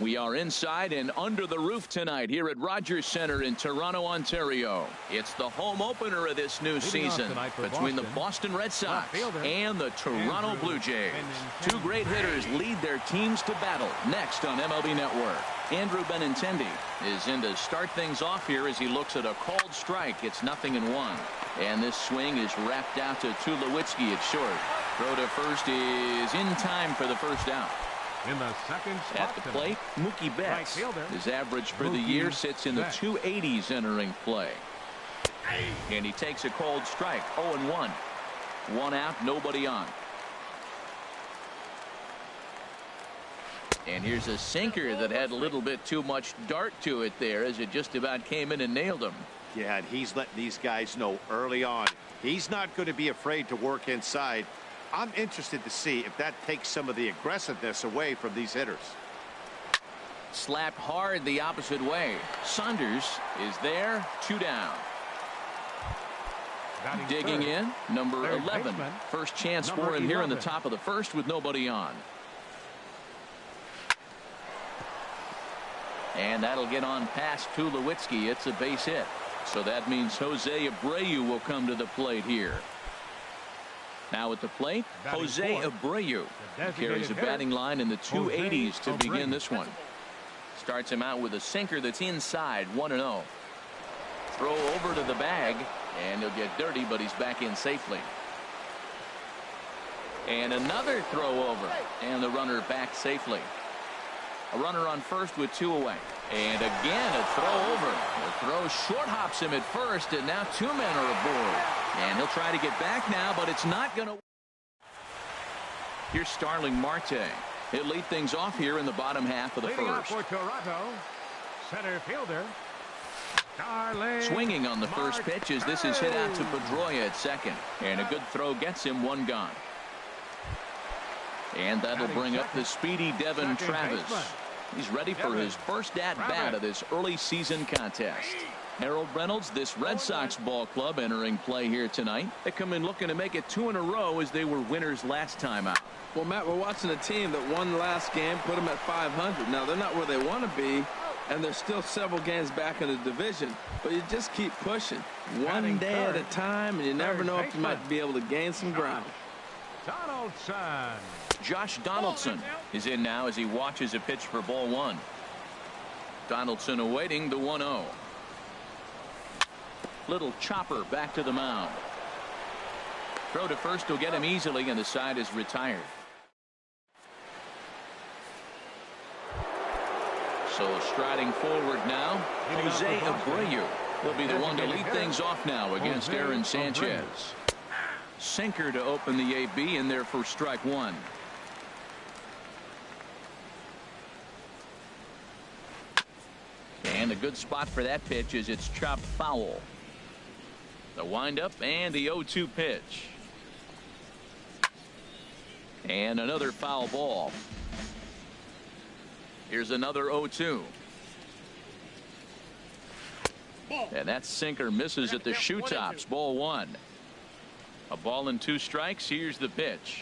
We are inside and under the roof tonight here at Rogers Centre in Toronto, Ontario. It's the home opener of this new season between the Boston Red Sox and the Toronto Blue Jays. Two great hitters lead their teams to battle next on MLB Network. Andrew Benintendi is in to start things off here as he looks at a called strike. It's 0-1. And this swing is wrapped out to Tulowitzki at short. Throw to first is in time for the first out. In the second spot at the plate, Mookie Betts. His average for the year sits in the 280s entering play. And he takes a cold strike. 0-1. One out, nobody on. And here's a sinker that had a little bit too much dart to it there as it just about came in and nailed him. Yeah, and he's letting these guys know early on he's not going to be afraid to work inside. I'm interested to see if that takes some of the aggressiveness away from these hitters. Slapped hard the opposite way. Saunders is there. 2 down. Digging in, number 11. First chance for him here in the top of the first with nobody on. And that'll get on past Tulowitzki. It's a base hit. So that means Jose Abreu will come to the plate here. Now at the plate, Jose Abreu carries a batting line in the 280s to begin this one. Starts him out with a sinker that's inside. 1-0. Throw over to the bag, and he'll get dirty, but he's back in safely. And another throw over, and the runner back safely. A runner on first with 2 away. And again a throw over. The throw short hops him at first, and now 2 men are aboard. And he'll try to get back now, but it's not going to. Here's Starling Marte. He'll lead things off here in the bottom half of the first. For Toronto, center fielder swinging on the first pitch as this is hit out to Pedroia at second. And a good throw gets him 1 gone. And that'll bring up the speedy Devin Travis. He's ready for his first at-bat of this early season contest. Harold Reynolds, this Red Sox ball club entering play here tonight. They come in looking to make it 2 in a row as they were winners last time out. Well, Matt, we're watching a team that won last game, put them at 500. Now, they're not where they want to be, and they're still several games back in the division. But you just keep pushing one day at a time, and you never know if you might be able to gain some ground. Donaldson. Josh Donaldson is in now as he watches a pitch for ball 1. Donaldson awaiting the 1-0. Little chopper back to the mound. Throw to first will get him easily, and the side is retired. So striding forward now, Jose Abreu will be the one to lead things off now against Aaron Sanchez. Sinker to open the AB in there for strike 1. And a good spot for that pitch as it's chopped foul. The windup and the 0-2 pitch. And another foul ball. Here's another 0-2. And that sinker misses at the shoe tops. Ball 1. A ball and 2 strikes. Here's the pitch.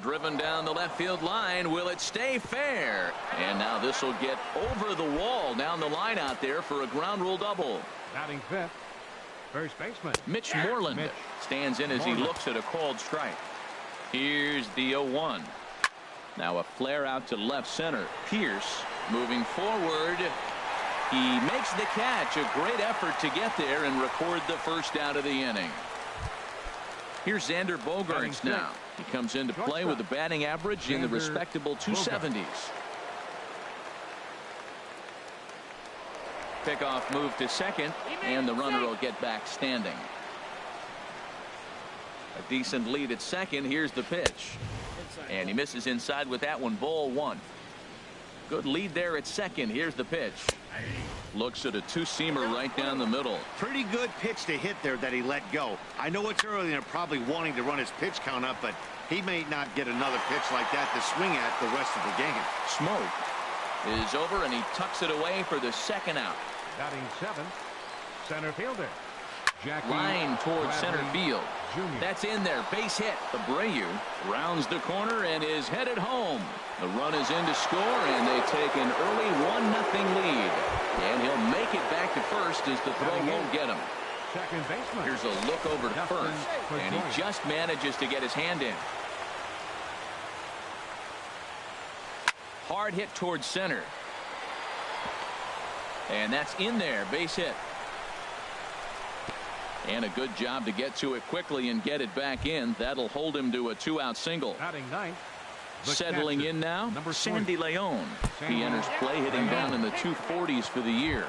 Driven down the left field line. Will it stay fair? And now this will get over the wall down the line out there for a ground rule double. Batting fifth, first baseman Mitch Moreland stands in as he looks at a called strike. Here's the 0-1. Now a flare out to left center. Pierce moving forward. He makes the catch. A great effort to get there and record the first out of the inning. Here's Xander Bogaerts now. He comes into play with a batting average in the respectable 270s. Pickoff move to second, and the runner will get back standing. A decent lead at second. Here's the pitch. And he misses inside with that one. Ball 1. Good lead there at second. Here's the pitch. Looks at a 2-seamer right down the middle. Pretty good pitch to hit there that he let go. I know it's early and they're probably wanting to run his pitch count up, but he may not get another pitch like that to swing at the rest of the game. Smoke is over, and he tucks it away for the second out. Batting 7th, center fielder Line towards center field. That's in there. Base hit. Abreu rounds the corner and is headed home. The run is in to score, and they take an early 1-0 lead. And he'll make it back to first as the throw won't get him. Second baseman. Here's a look over to first, and he just manages to get his hand in. Hard hit towards center. And that's in there. Base hit. And a good job to get to it quickly and get it back in. That'll hold him to a 2-out single. Batting ninth. Settling in now, Sandy Leon. He enters play hitting down in the 240s for the year.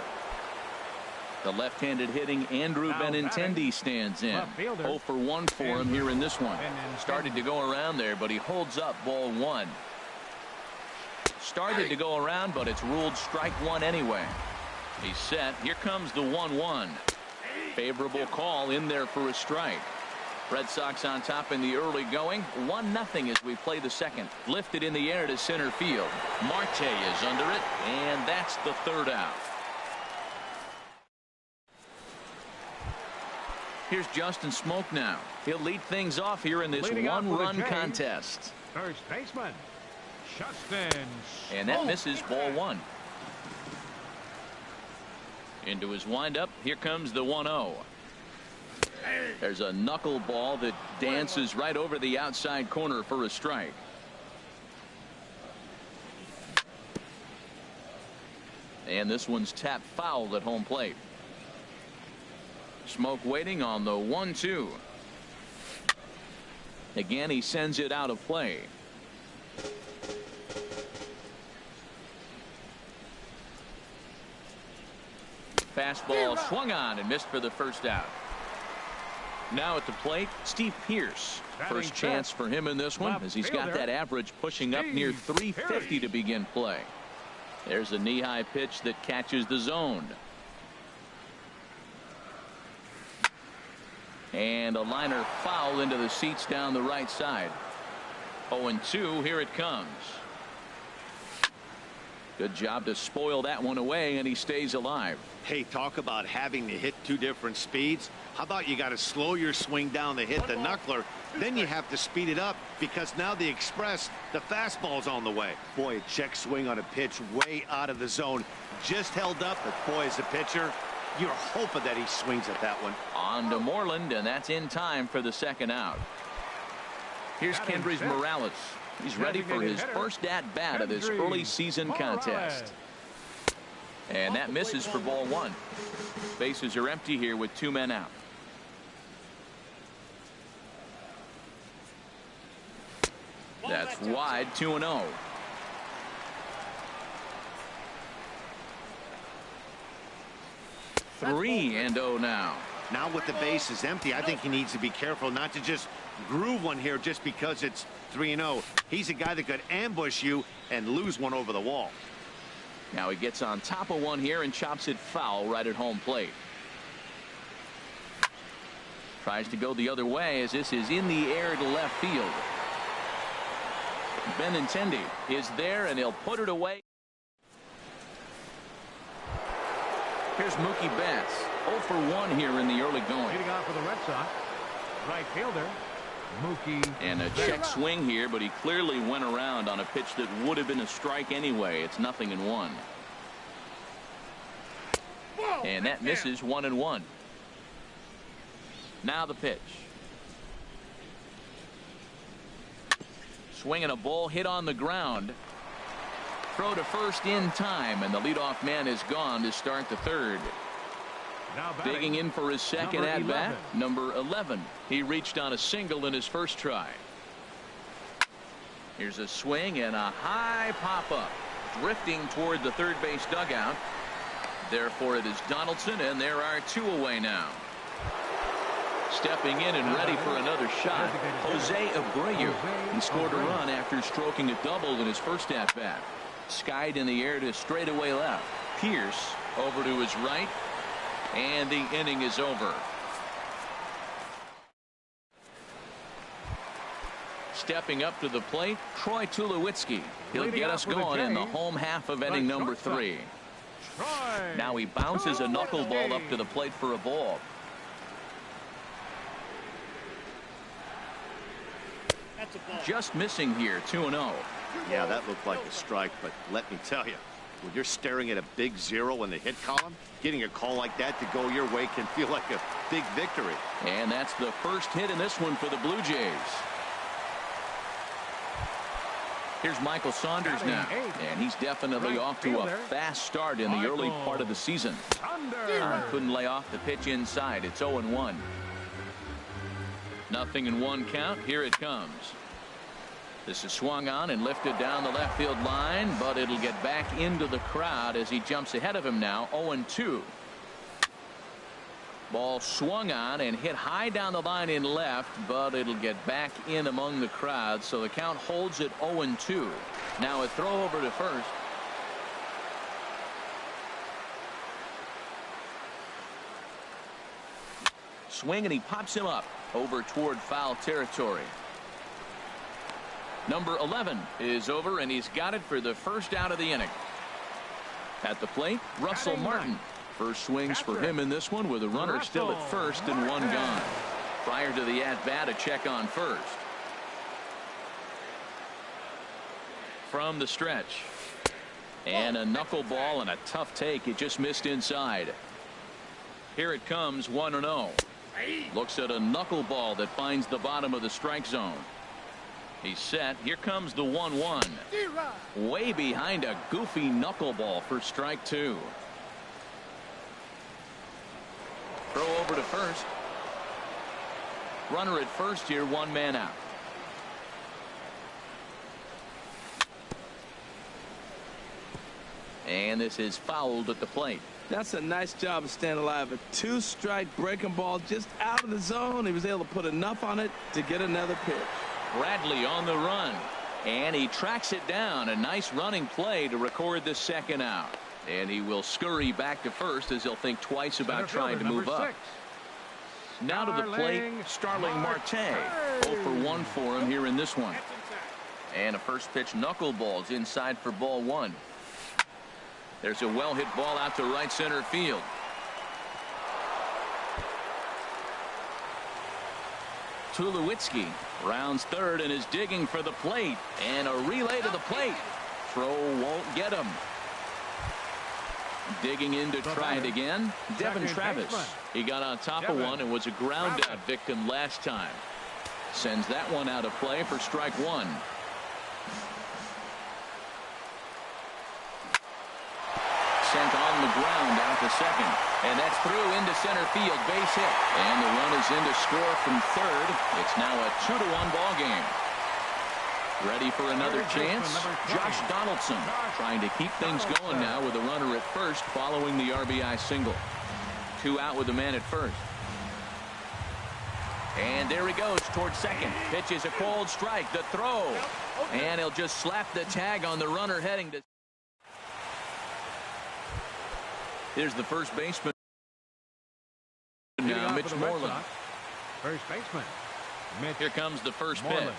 The left-handed hitting Andrew Benintendi stands in. 0 for 1 for him here in this one. Started to go around there, but he holds up ball one. Started to go around, but it's ruled strike one anyway. He's set. Here comes the 1-1. Favorable call in there for a strike. Red Sox on top in the early going. 1-0 as we play the second. Lifted in the air to center field. Marte is under it, and that's the third out. Here's Justin Smoke now. He'll lead things off here in this one-run contest. First baseman, Justin. And that misses ball one. Into his windup. Here comes the 1-0. There's a knuckleball that dances right over the outside corner for a strike. And this one's tapped foul at home plate. Smoke waiting on the 1-2. Again, he sends it out of play. Fastball swung on and missed for the first out. Now at the plate, Steve Pearce. First chance for him in this one, as he's got that average pushing up near 350 to begin play. There's a knee-high pitch that catches the zone. And a liner foul into the seats down the right side. 0-2, here it comes. Good job to spoil that one away, and he stays alive. Hey, talk about having to hit two different speeds. How about you got to slow your swing down to hit the knuckler, then you have to speed it up because now the express, the fastball's on the way. Boy, a check swing on a pitch way out of the zone. Just held up, but boy, as a pitcher, you're hoping that he swings at that one. On to Moreland, and that's in time for the second out. Here's Kendrys Morales. He's ready for his first at-bat of this early season contest. And that misses for ball one. Bases are empty here with 2 men out. That's wide, 2-0. Three and 0 now. Now with the bases empty, I think he needs to be careful not to just groove one here just because it's 3-0. He's a guy that could ambush you and lose one over the wall. Now he gets on top of one here and chops it foul right at home plate. Tries to go the other way as this is in the air to left field. Benintendi is there, and he'll put it away. Here's Mookie Betts. 0 for 1 here in the early going. Leading off for the Red Sox, right fielder Mookie. And a check swing here, but he clearly went around on a pitch that would have been a strike anyway. It's 0-1. And that misses 1-1. Now the pitch. Swinging a ball hit on the ground. Throw to first in time, and the leadoff man is gone to start the third. Digging in for his second at-bat, number 11. He reached on a single in his first try. Here's a swing and a high pop-up. Drifting toward the third base dugout. Therefore, it is Donaldson, and there are 2 away now. Stepping in and ready for another shot, Jose Abreu. He scored a run after stroking a double in his first at-bat. Skied in the air to straightaway left. Pierce over to his right, and the inning is over. Stepping up to the plate, Troy Tulowitzki. He'll get us going in the home half of inning number 3. Now he bounces a knuckleball up to the plate for a ball. Just missing here, 2-0. Yeah, that looked like a strike, but let me tell you, when you're staring at a big 0 in the hit column, getting a call like that to go your way can feel like a big victory. And that's the first hit in this one for the Blue Jays. Here's Michael Saunders now, and he's definitely off to a fast start in the early part of the season. Couldn't lay off the pitch inside. It's 0-1. 0-1 count. Here it comes. This is swung on and lifted down the left field line, but it'll get back into the crowd as he jumps ahead of him now. 0-2. Ball swung on and hit high down the line in left, but it'll get back in among the crowd, so the count holds at 0-2. Now a throw over to first. Swing, and he pops him up over toward foul territory. Number 11 is over, and he's got it for the first out of the inning. At the plate, Russell Martin. First swings for him in this one with a runner still at first and one gone. Prior to the at-bat, a check on first. From the stretch. And a knuckleball and a tough take. It just missed inside. Here it comes, 1-0. Looks at a knuckleball that finds the bottom of the strike zone. He's set. Here comes the 1-1. Way behind a goofy knuckleball for strike 2. Throw over to first. Runner at first here, one man out. And this is fouled at the plate. That's a nice job of staying alive. A 2-strike breaking ball just out of the zone. He was able to put enough on it to get another pitch. Bradley on the run, and he tracks it down. A nice running play to record the second out. And he will scurry back to first as he'll think twice about trying to move up. Now to the plate, Starling Marte. 0 for 1 for him here in this one. And a first pitch knuckleballs inside for ball 1. There's a well-hit ball out to right center field. Tulowitzki rounds third and is digging for the plate. And a relay to the plate. Throw won't get him. Digging in to try it again. Devin Travis. He got on top of one and was a ground out victim last time. Sends that one out of play for strike 1. Sent on the ground out to second. And that's through into center field. Base hit. And the run is in to score from third. It's now a 2-1 ball game. Ready for another chance? Josh Donaldson trying to keep things going now with a runner at first following the RBI single. 2 out with the man at first. And there he goes towards second. Pitch is a cold strike. The throw. And he'll just slap the tag on the runner heading to. Here's the first baseman. Now Mitch Moreland. First baseman. Here comes the first pitch.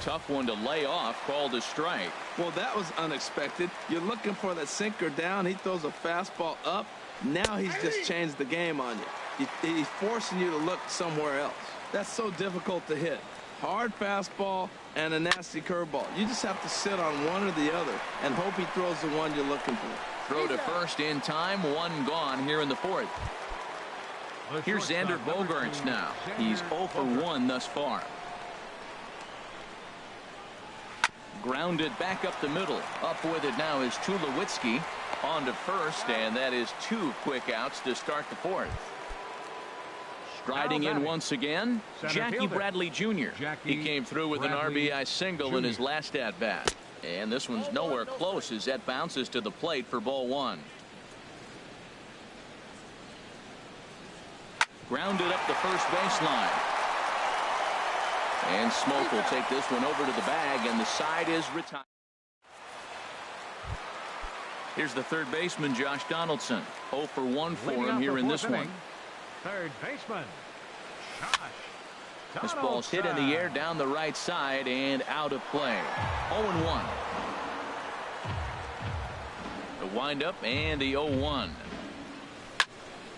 Tough one to lay off, called a strike. Well, that was unexpected. You're looking for that sinker down. He throws a fastball up. Now he's just changed the game on you. He's forcing you to look somewhere else. That's so difficult to hit. Hard fastball and a nasty curveball. You just have to sit on one or the other and hope he throws the one you're looking for. Throw to first in time. One gone here in the fourth. Here's Xander Bogaerts now. He's 0 for 1 thus far. Grounded back up the middle. Up with it now is Tulowitzki. On to first, and that is 2 quick outs to start the fourth. Striding in once again, Jackie Bradley Jr. He came through with an RBI single in his last at-bat. And this one's nowhere close as that bounces to the plate for ball 1. Grounded up the first baseline. And Smoke will take this one over to the bag, and the side is retired. Here's the third baseman, Josh Donaldson. 0 for 1 for him here in this one. Third baseman, Josh Donaldson. This ball's hit in the air down the right side and out of play. 0-1. The windup and the 0-1.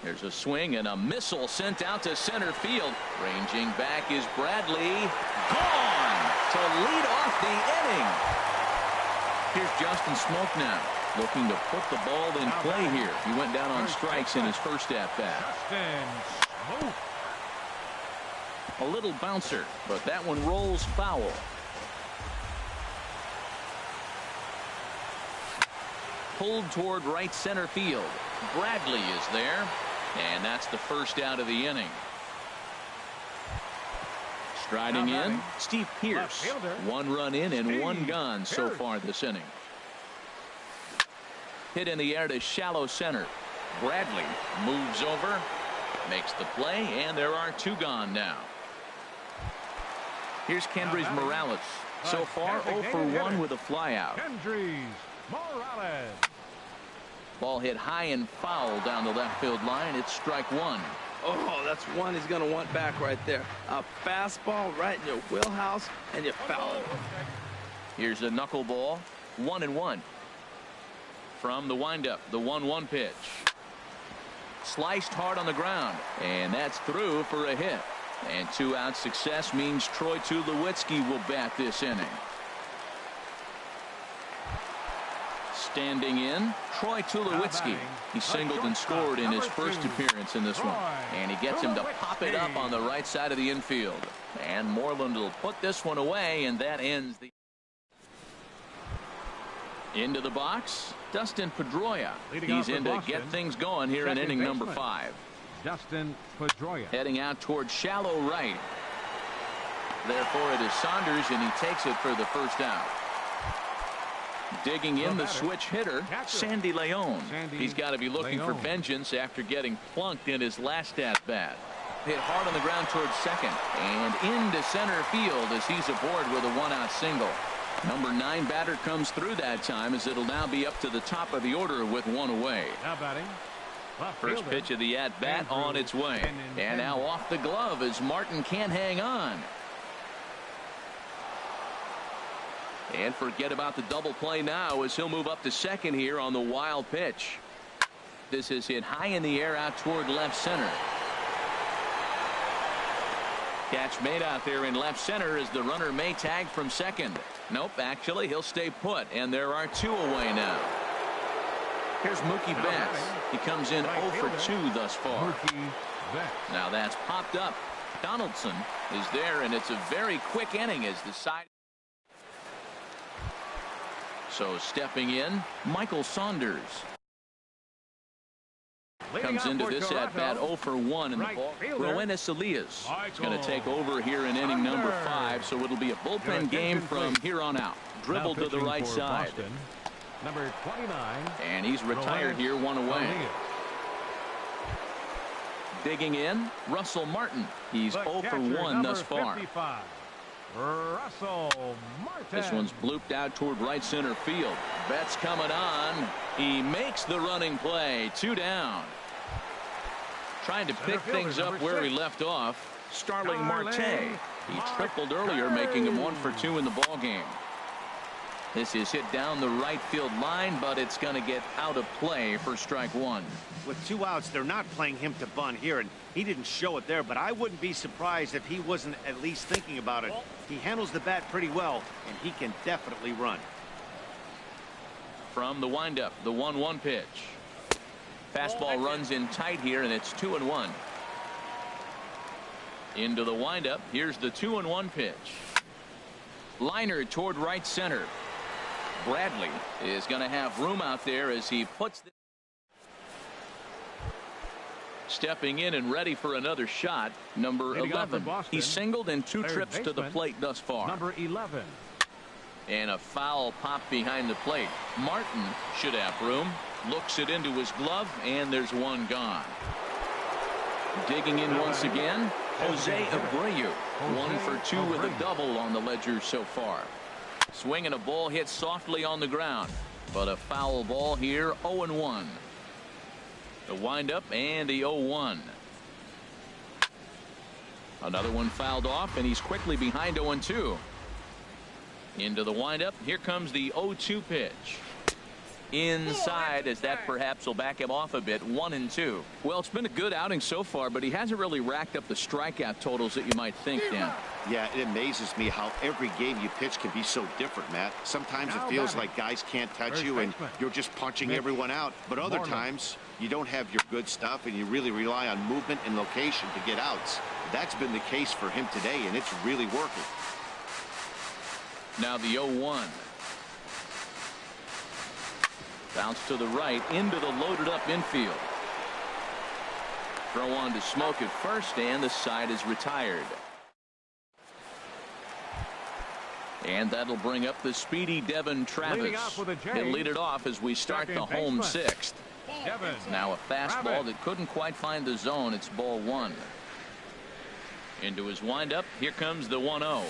There's a swing and a missile sent out to center field. Ranging back is Bradley. Gone to lead off the inning. Here's Justin Smoke now, looking to put the ball in play here. He went down on strikes in his first at-bat. A little bouncer, but that one rolls foul. Pulled toward right center field. Bradley is there, and that's the first out of the inning. Striding in, Steve Pearce. 1 run in and 1 gone so far this inning. Hit in the air to shallow center. Bradley moves over, makes the play, and there are 2 gone now. Here's Kendrys Morales. So far 0 for 1 with a flyout. Kendrys Morales. Ball hit high and foul down the left field line. It's strike 1. Oh, that's one he's going to want back right there. A fastball right in your wheelhouse, and you foul it. Here's a knuckleball. 1-1. From the windup, the 1-1 pitch. Sliced hard on the ground, and that's through for a hit. And 2-out success means Troy Tulowitzki will bat this inning. Standing in, Troy Tulowitzki. He singled and scored in his first appearance in this one. And he gets him to pop it up on the right side of the infield. And Moreland will put this one away, and that ends the... Into the box, Dustin Pedroia. He's in to get things going here in inning number 5. Dustin Pedroia. Heading out towards shallow right. Therefore it is Saunders, and he takes it for the first out. Digging in the switch hitter, Sandy Leon. He's got to be looking for vengeance after getting plunked in his last at-bat. Hit hard on the ground towards second and into center field as he's aboard with a 1-out single. Number 9 batter comes through that time, as it'll now be up to the top of the order with 1 away. Now batting. First pitch of the at-bat on its way. And now off the glove as Martin can't hang on. And forget about the double play now as he'll move up to second here on the wild pitch. This is hit high in the air out toward left center. Catch made out there in left center as the runner may tag from second. Nope, actually he'll stay put, and there are 2 away now. Here's Mookie Betts. He comes in 0 for 2 thus far. Now that's popped up. Donaldson is there, and it's a very quick inning as the side. So stepping in, Michael Saunders. Comes into this at-bat 0 for 1 in the ball. Roenis Elias is going to take over here in inning number 5, so it'll be a bullpen game from here on out. Dribble to the right side. Number 29. And he's retired here, 1 away. Digging in, Russell Martin. He's 0 for 1 thus far. Russell Martin. This one's blooped out toward right center field. Betts coming on. He makes the running play. 2 down. Trying to pick things up where he left off. Starling Marte. He tripled earlier, making him 1 for 2 in the ball game. This is hit down the right field line, but it's going to get out of play for strike 1. With 2 outs, they're not playing him to bunt here, and he didn't show it there, but I wouldn't be surprised if he wasn't at least thinking about it. He handles the bat pretty well, and he can definitely run. From the windup, the 1-1 pitch. Fastball runs in tight here, and it's 2-1. Into the windup, here's the 2-1 pitch. Liner toward right center. Bradley is going to have room out there as he puts the... Stepping in and ready for another shot, number 11. He singled in 2 trips to the plate thus far. Number 11. And a foul pop behind the plate. Martin should have room. Looks it into his glove, and there's 1 gone. Digging in once again, Jose Abreu. 1 for 2 with a double on the ledger so far. Swinging a ball hit softly on the ground, but a foul ball here. 0-1. The windup and the 0-1. Another one fouled off, and he's quickly behind 0-2. Into the windup. Here comes the 0-2 pitch. inside, as that perhaps will back him off a bit. 1-2. Well, it's been a good outing so far, but he hasn't really racked up the strikeout totals that you might think, Dan. Yeah, it amazes me how every game you pitch can be so different, Matt. Sometimes it feels like guys can't touch you and you're just punching everyone out. But other times you don't have your good stuff and you really rely on movement and location to get outs. That's been the case for him today, and it's really working. Now the 0-1. Bounce to the right into the loaded up infield. Throw on to Smoke at first, and the side is retired. And that'll bring up the speedy Devin Travis. He'll lead it off as we start the home sixth. Now a fastball that couldn't quite find the zone. It's ball one. Into his windup. Here comes the 1-0.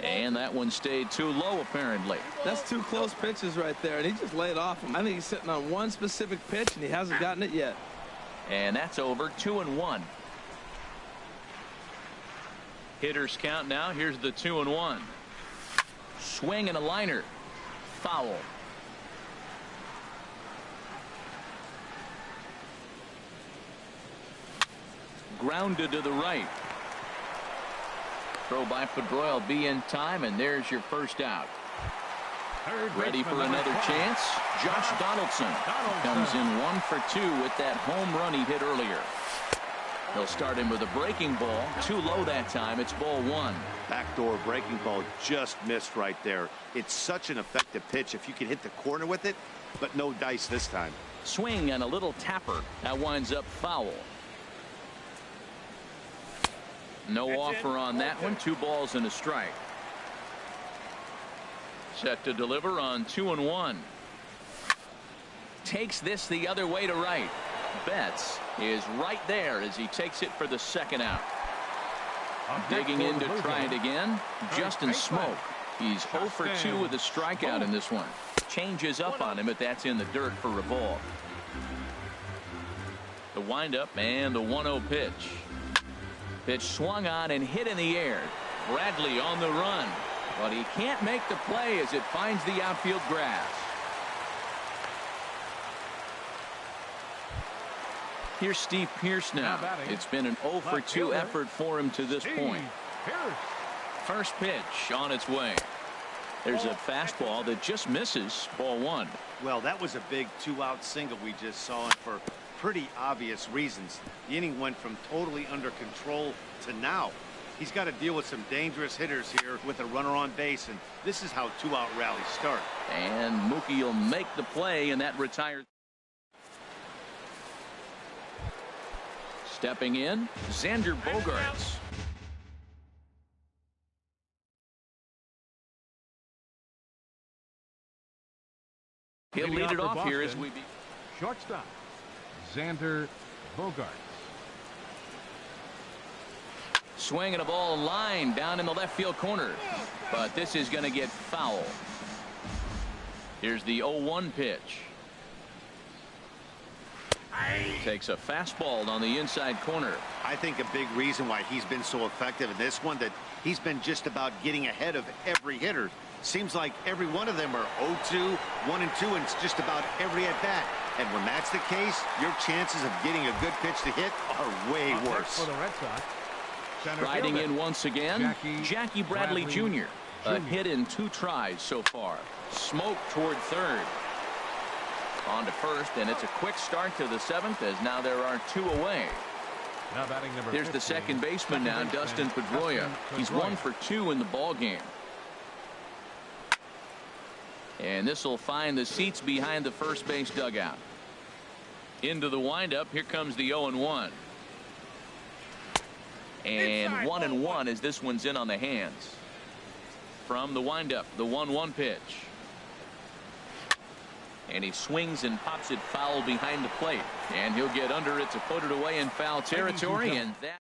And that one stayed too low, apparently. That's two close pitches right there, and he just laid off him. I think he's sitting on one specific pitch, and he hasn't gotten it yet. And that's over. 2-1. Hitters count now. Here's the 2-1. Swing and a liner. Foul. Grounded to the right. Throw by Pedroia will be in time, and there's your first out. Ready for another chance. Josh Donaldson comes in 1 for 2 with that home run he hit earlier. He'll start him with a breaking ball. Too low that time. It's ball one. Backdoor breaking ball just missed right there. It's such an effective pitch if you can hit the corner with it, but no dice this time. Swing and a little tapper. That winds up foul. No offer on that one. 2 balls and a strike. Set to deliver on 2-1. Takes this the other way to right. Betts is right there as he takes it for the second out. Digging in to try it again. Justin Smoke. He's 0 for 2 with a strikeout in this one. Changes up on him, but that's in the dirt for a ball. The windup and the 1-0 pitch. Pitch swung on and hit in the air. Bradley on the run, but he can't make the play as it finds the outfield grass. Here's Steve Pearce now. It's been an 0 for 2 effort for him to this point. First pitch on its way. There's a fastball that just misses. Ball one. Well, that was a big 2-out single we just saw, and for pretty obvious reasons. The inning went from totally under control to now. He's got to deal with some dangerous hitters here with a runner on base, and this is how 2-out rallies start. And Mookie will make the play, and that retires. Stepping in, Xander Bogaerts. He'll lead it off here as we begin. Shortstop, Xander Bogaerts. Swinging a ball line down in the left field corner, but this is going to get foul. Here's the 0-1 pitch. Takes a fastball on the inside corner. I think a big reason why he's been so effective in this one, that he's been just about getting ahead of every hitter. Seems like every one of them are 0-2, 1-2, and it's just about every at bat. And when that's the case, your chances of getting a good pitch to hit are way worse. For the Red Sox, riding in once again, Jackie Bradley Jr. A hit in 2 tries so far. Smoke toward third. On to first, and it's a quick start to the 7th, as now there are 2 away. Now batting number Here's 15, the second baseman now, Dustin Pedroia. He's 1 for 2 in the ball game. And this will find the seats behind the first base dugout. Into the windup. Here comes the 0-1. And 1-1 as this one's in on the hands. From the windup, the 1-1 pitch. And he swings and pops it foul behind the plate. And he'll get under it to put it away in foul territory. And that.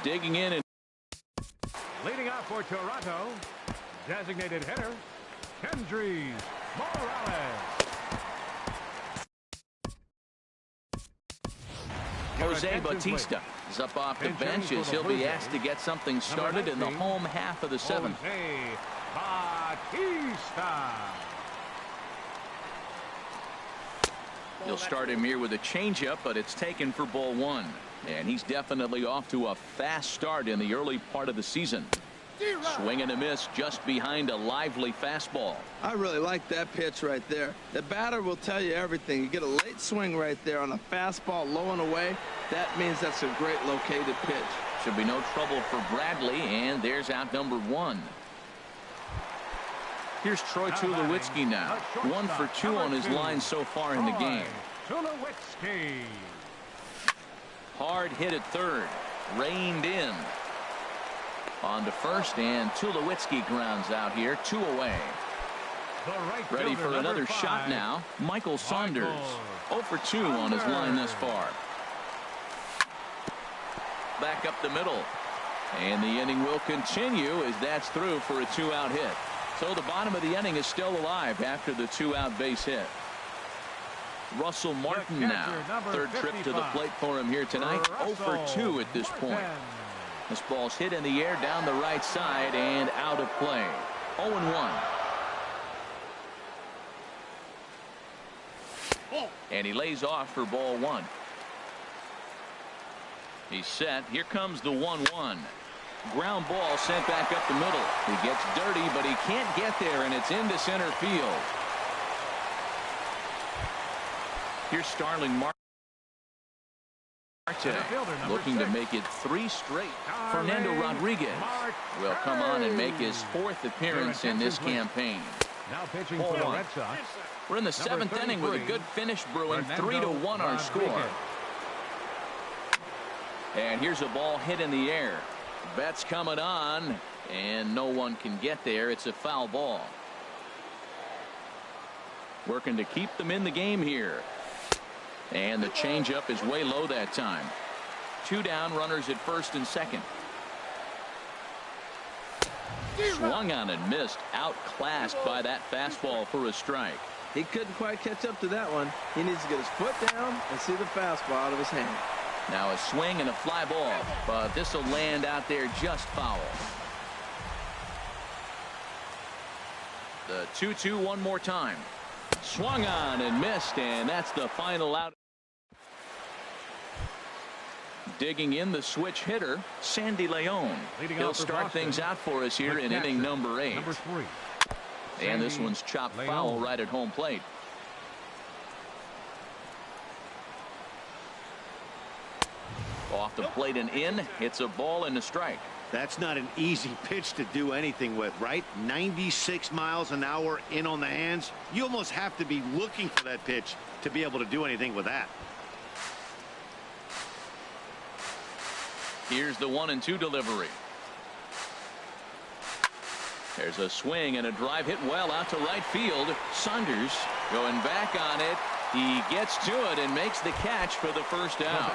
Digging in. And leading off for Toronto, designated hitter, Kendrys Morales. Jose Bautista is up off the bench as he'll be asked to get something started in the home half of the 7th. You'll start him here with a changeup, but it's taken for ball one. And he's definitely off to a fast start in the early part of the season. Swing and a miss just behind a lively fastball. I really like that pitch right there. The batter will tell you everything. You get a late swing right there on a fastball low and away. That means that's a great located pitch. Should be no trouble for Bradley, and there's out number one. Here's Troy Tulowitzki now. 1 for 2 on his line so far in the game. Tulowitzki. Hard hit at third. Reined in. On to first, and Tulowitzki grounds out here. 2 away. Ready for another shot now. Michael Saunders. 0 for 2 on his line thus far. Back up the middle. And the inning will continue as that's through for a 2-out hit. So the bottom of the inning is still alive after the 2-out base hit. Russell Martin now. Third trip to the plate for him here tonight. 0 for 2 at this point. This ball's hit in the air down the right side and out of play. 0-1. And he lays off for ball one. He's set. Here comes the 1-1. Ground ball sent back up the middle. He gets dirty, but he can't get there, and it's into center field. Here's Starling Marte looking to make it 3 straight. Fernando Rodriguez will come on and make his 4th appearance in this campaign. Now pitching for the Red Sox. We're in the 7th inning with a good finish brewing. 3-1 our score. And here's a ball hit in the air. Betts coming on, and no one can get there. It's a foul ball. Working to keep them in the game here. And the changeup is way low that time. 2 down, runners at first and second. Swung on and missed. Outclassed by that fastball for a strike. He couldn't quite catch up to that one. He needs to get his foot down and see the fastball out of his hand. Now a swing and a fly ball, but this will land out there just foul. The 2-2 one more time. Swung on and missed, and that's the final out. Digging in the switch hitter, Sandy Leon. He'll start things out for us here in inning number 8. And this one's chopped foul right at home plate. Off the plate and in. It's a ball and a strike. That's not an easy pitch to do anything with, right? 96 miles an hour in on the hands. You almost have to be looking for that pitch to be able to do anything with that. Here's the 1-2 delivery. There's a swing and a drive hit well out to right field. Saunders going back on it. He gets to it and makes the catch for the first out.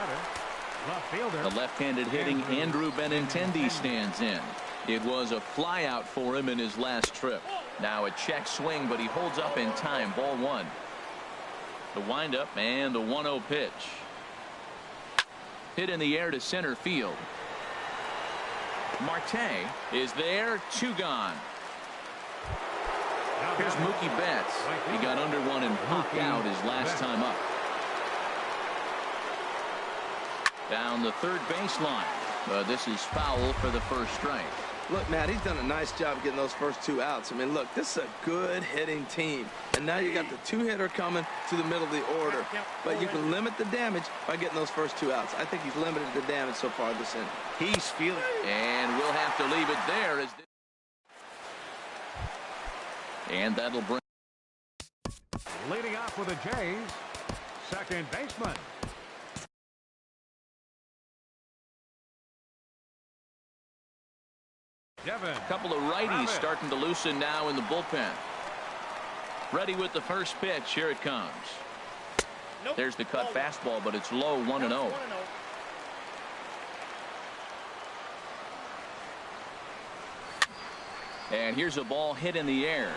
The left-handed hitting Andrew Benintendi stands in. It was a fly out for him in his last trip. Now a check swing, but he holds up in time. Ball one. The windup and the 1-0 pitch. Hit in the air to center field. Marte is there. 2 gone. Here's Mookie Betts. He got under one and popped out his last time up. Down the third baseline. This is foul for the first strike. Look, Matt, he's done a nice job getting those first 2 outs. I mean, look, this is a good hitting team. And now you got the 2-hitter coming to the middle of the order. But you can limit the damage by getting those first 2 outs. I think he's limited the damage so far this inning. He's feeling it. And we'll have to leave it there. And that'll bring. Leading off with the Jays, second baseman. A couple of righties starting to loosen now in the bullpen. Ready with the first pitch. Here it comes. There's the cut fastball, but it's low. 1-0. And here's a ball hit in the air.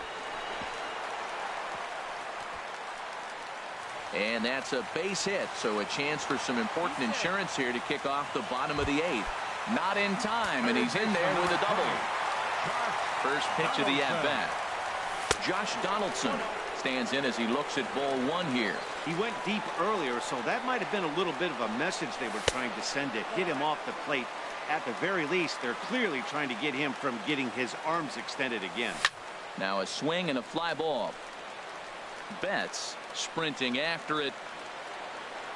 And that's a base hit, so a chance for some important insurance here to kick off the bottom of the 8th. Not in time, and he's in there with a double. First pitch of the at-bat. Josh Donaldson stands in as he looks at ball one here. He went deep earlier, so that might have been a little bit of a message they were trying to send to hit him off the plate. At the very least, they're clearly trying to get him from getting his arms extended again. Now a swing and a fly ball. Betts sprinting after it.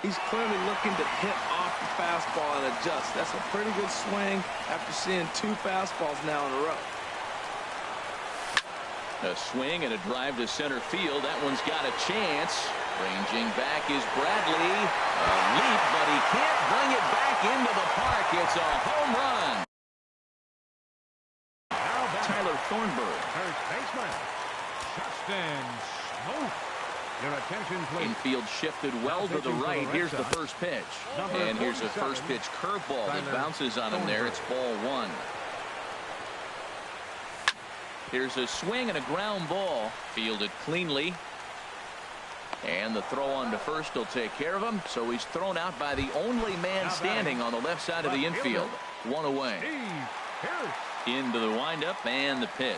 He's clearly looking to hit off the fastball and adjust. That's a pretty good swing after seeing 2 fastballs now in a row. A swing and a drive to center field. That one's got a chance. Ranging back is Bradley. A leap, but he can't bring it back into the park. It's a home run. Tyler Thornburg. First baseman, Justin Smoke. Your attention, please. Infield shifted well to the right. Here's the first pitch. And here's a first pitch curveball that bounces on him there. It's ball 1. Here's a swing and a ground ball. Fielded cleanly. And the throw on to first will take care of him. So he's thrown out by the only man standing on the left side of the infield. 1 away. Into the windup and the pitch.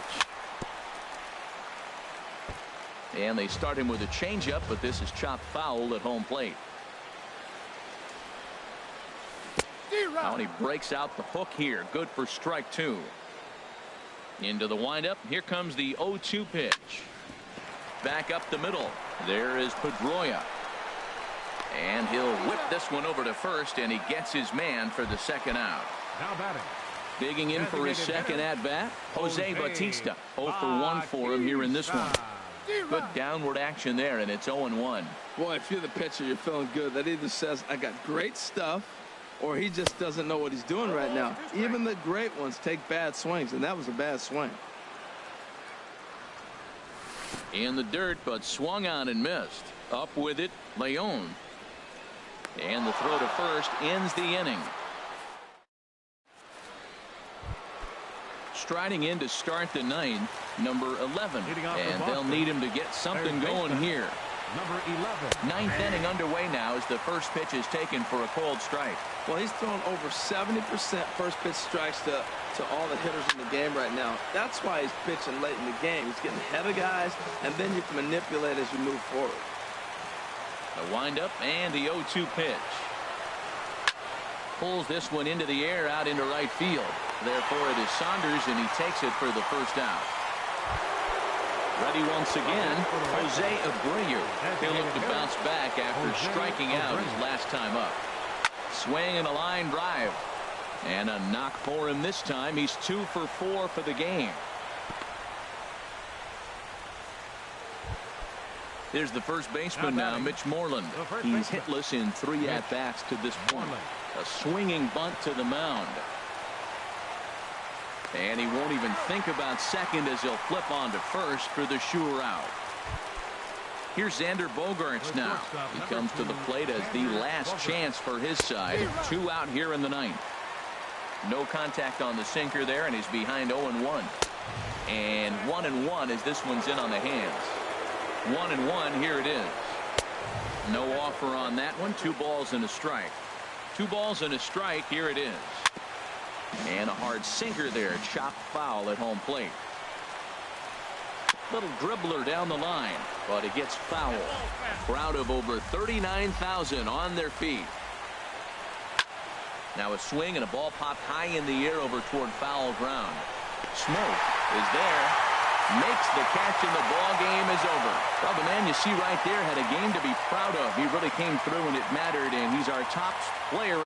And they start him with a changeup, but this is chopped foul at home plate. Now he breaks out the hook here. Good for strike 2. Into the windup. Here comes the 0-2 pitch. Back up the middle. There is Pedroia. And he'll whip this one over to first, and he gets his man for the second out. Now batting. Digging in for his second at-bat, Jose Bautista. 0 for 1 for him here in this one. Good downward action there, and it's 0-1. Boy, if you're the pitcher, you're feeling good. That either says, I got great stuff, or he just doesn't know what he's doing right now. Even the great ones take bad swings, and that was a bad swing. In the dirt, but swung on and missed. Up with it, Leon. And the throw to first ends the inning. Striding in to start the 9th, number 11. And they'll need him to get something going here. Number 11. 9th inning underway now as the first pitch is taken for a called strike. Well, he's thrown over 70% first pitch strikes to all the hitters in the game right now. That's why he's pitching late in the game. He's getting ahead of guys, and then you can manipulate as you move forward. The windup and the 0-2 pitch. Pulls this one into the air out into right field. Therefore it is Saunders, and he takes it for the first out. Ready once again, Jose Abreu. He'll look to bounce back after striking out his last time up. Swing and a line drive. And a knock for him this time. He's 2 for 4 for the game. Here's the first baseman now, Mitch Moreland. He's hitless in 3 at-bats to this point. A swinging bunt to the mound. And he won't even think about second as he'll flip on to first for the sure out. Here's Xander Bogaerts now. He comes to the plate as the last chance for his side. 2 out here in the 9th. No contact on the sinker there, and he's behind 0-1. And 1-1 as this one's in on the hands. 1-1, here it is. No offer on that one. 2 balls and a strike. 2 balls and a strike, here it is. And a hard sinker there, chopped foul at home plate. Little dribbler down the line, but it gets foul. Crowd of over 39,000 on their feet. Now a swing and a ball popped high in the air over toward foul ground. Smoke is there, makes the catch, and the ball game is over. Well, the man you see right there had a game to be proud of. He really came through and it mattered, and he's our top player.